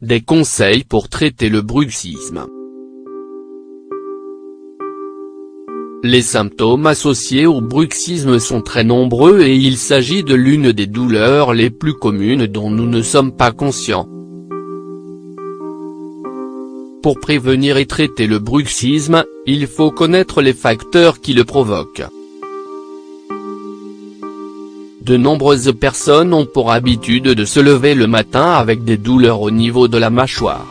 Des conseils pour traiter le bruxisme. Les symptômes associés au bruxisme sont très nombreux et il s'agit de l'une des douleurs les plus communes dont nous ne sommes pas conscients. Pour prévenir et traiter le bruxisme, il faut connaître les facteurs qui le provoquent. De nombreuses personnes ont pour habitude de se lever le matin avec des douleurs au niveau de la mâchoire.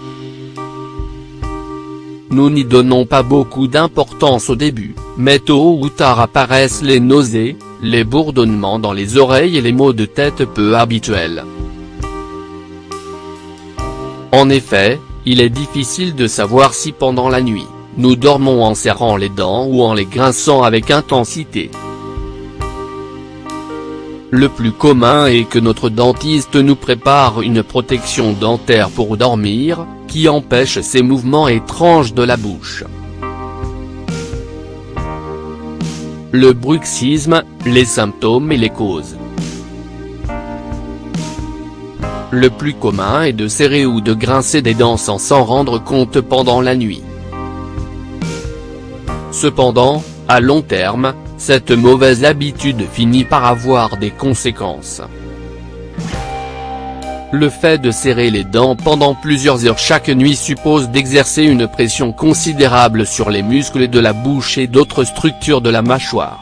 Nous n'y donnons pas beaucoup d'importance au début, mais tôt ou tard apparaissent les nausées, les bourdonnements dans les oreilles et les maux de tête peu habituels. En effet, il est difficile de savoir si pendant la nuit, nous dormons en serrant les dents ou en les grinçant avec intensité. Le plus commun est que notre dentiste nous prépare une protection dentaire pour dormir, qui empêche ces mouvements étranges de la bouche. Le bruxisme, les symptômes et les causes. Le plus commun est de serrer ou de grincer des dents sans s'en rendre compte pendant la nuit. Cependant, à long terme, cette mauvaise habitude finit par avoir des conséquences. Le fait de serrer les dents pendant plusieurs heures chaque nuit suppose d'exercer une pression considérable sur les muscles de la bouche et d'autres structures de la mâchoire.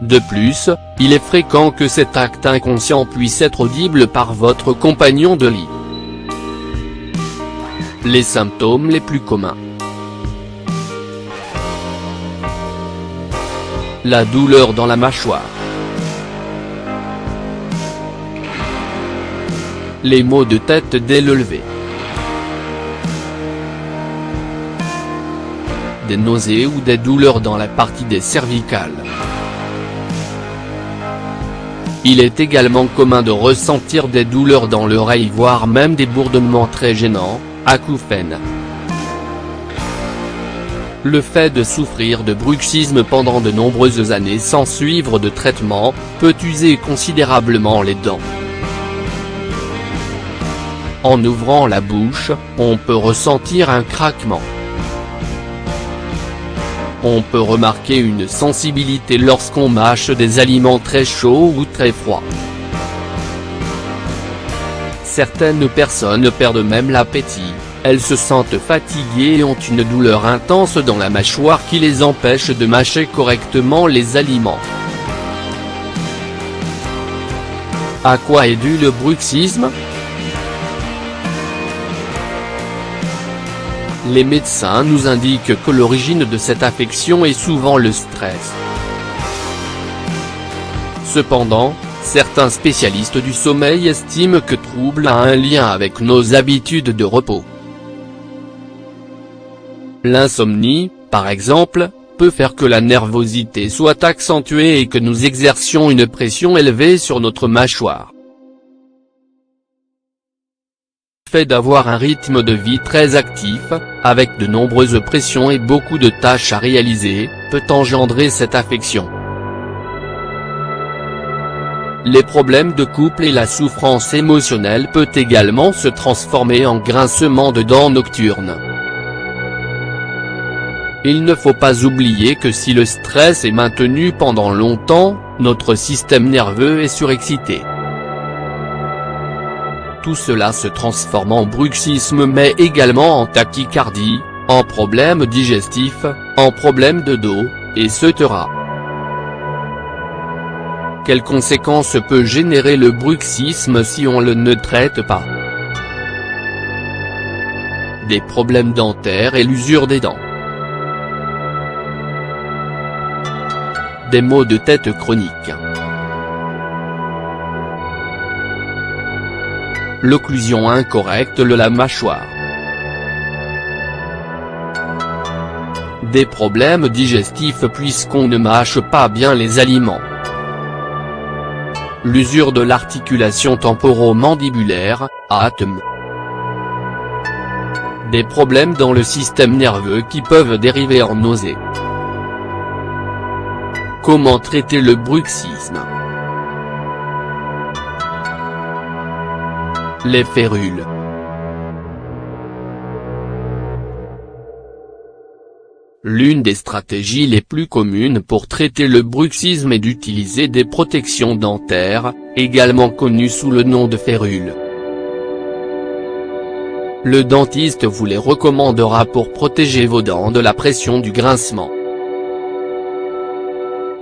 De plus, il est fréquent que cet acte inconscient puisse être audible par votre compagnon de lit. Les symptômes les plus communs. La douleur dans la mâchoire. Les maux de tête dès le lever. Des nausées ou des douleurs dans la partie des cervicales. Il est également commun de ressentir des douleurs dans l'oreille voire même des bourdonnements très gênants, acouphènes. Le fait de souffrir de bruxisme pendant de nombreuses années sans suivre de traitement, peut user considérablement les dents. En ouvrant la bouche, on peut ressentir un craquement. On peut remarquer une sensibilité lorsqu'on mâche des aliments très chauds ou très froids. Certaines personnes perdent même l'appétit, elles se sentent fatiguées et ont une douleur intense dans la mâchoire qui les empêche de mâcher correctement les aliments. À quoi est dû le bruxisme ? Les médecins nous indiquent que l'origine de cette affection est souvent le stress. Cependant, certains spécialistes du sommeil estiment que trouble a un lien avec nos habitudes de repos. L'insomnie, par exemple, peut faire que la nervosité soit accentuée et que nous exercions une pression élevée sur notre mâchoire. Le fait d'avoir un rythme de vie très actif, avec de nombreuses pressions et beaucoup de tâches à réaliser, peut engendrer cette affection. Les problèmes de couple et la souffrance émotionnelle peut également se transformer en grincement de dents nocturnes. Il ne faut pas oublier que si le stress est maintenu pendant longtemps, notre système nerveux est surexcité. Tout cela se transforme en bruxisme mais également en tachycardie, en problèmes digestifs, en problèmes de dos, etc. Quelles conséquences peut générer le bruxisme si on ne traite pas? Des problèmes dentaires et l'usure des dents. Des maux de tête chroniques. L'occlusion incorrecte de la mâchoire. Des problèmes digestifs puisqu'on ne mâche pas bien les aliments. L'usure de l'articulation temporomandibulaire, ATM. Des problèmes dans le système nerveux qui peuvent dériver en nausées. Comment traiter le bruxisme? Les férules. L'une des stratégies les plus communes pour traiter le bruxisme est d'utiliser des protections dentaires, également connues sous le nom de férules. Le dentiste vous les recommandera pour protéger vos dents de la pression du grincement.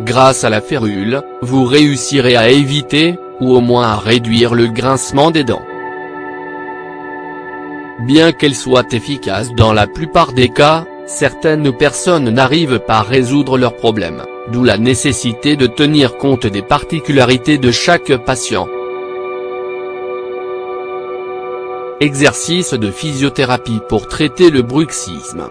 Grâce à la férule, vous réussirez à éviter, ou au moins à réduire le grincement des dents. Bien qu'elle soit efficace dans la plupart des cas, certaines personnes n'arrivent pas à résoudre leurs problèmes, d'où la nécessité de tenir compte des particularités de chaque patient. Exercice de physiothérapie pour traiter le bruxisme.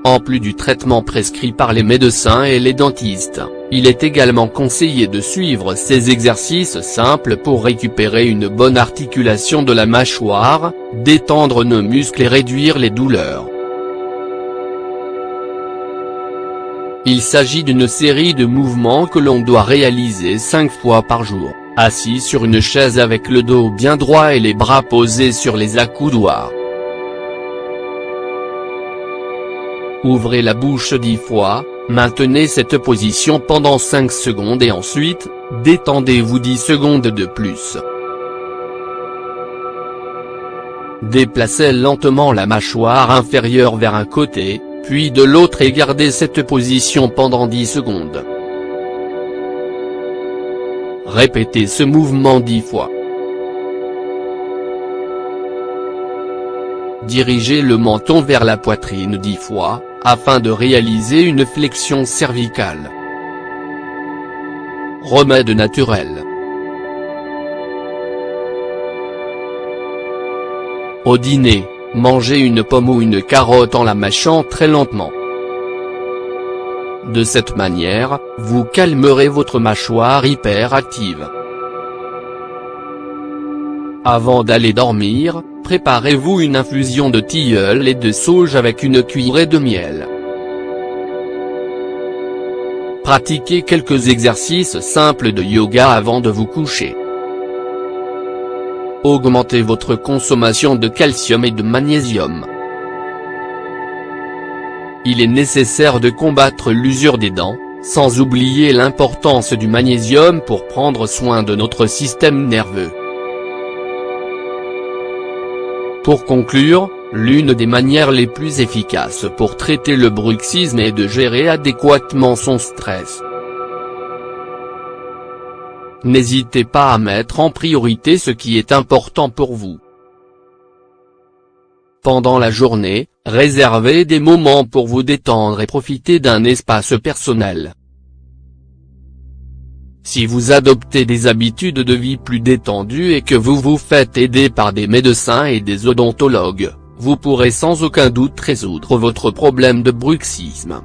En plus du traitement prescrit par les médecins et les dentistes, il est également conseillé de suivre ces exercices simples pour récupérer une bonne articulation de la mâchoire, détendre nos muscles et réduire les douleurs. Il s'agit d'une série de mouvements que l'on doit réaliser 5 fois par jour, assis sur une chaise avec le dos bien droit et les bras posés sur les accoudoirs. Ouvrez la bouche 10 fois, maintenez cette position pendant 5 secondes et ensuite, détendez-vous 10 secondes de plus. Déplacez lentement la mâchoire inférieure vers un côté, puis de l'autre et gardez cette position pendant 10 secondes. Répétez ce mouvement 10 fois. Dirigez le menton vers la poitrine 10 fois, afin de réaliser une flexion cervicale. Remède naturel. Au dîner, mangez une pomme ou une carotte en la mâchant très lentement. De cette manière, vous calmerez votre mâchoire hyperactive. Avant d'aller dormir, préparez-vous une infusion de tilleul et de sauge avec une cuillerée de miel. Pratiquez quelques exercices simples de yoga avant de vous coucher. Augmentez votre consommation de calcium et de magnésium. Il est nécessaire de combattre l'usure des dents, sans oublier l'importance du magnésium pour prendre soin de notre système nerveux. Pour conclure, l'une des manières les plus efficaces pour traiter le bruxisme est de gérer adéquatement son stress. N'hésitez pas à mettre en priorité ce qui est important pour vous. Pendant la journée, réservez des moments pour vous détendre et profiter d'un espace personnel. Si vous adoptez des habitudes de vie plus détendues et que vous vous faites aider par des médecins et des odontologues, vous pourrez sans aucun doute résoudre votre problème de bruxisme.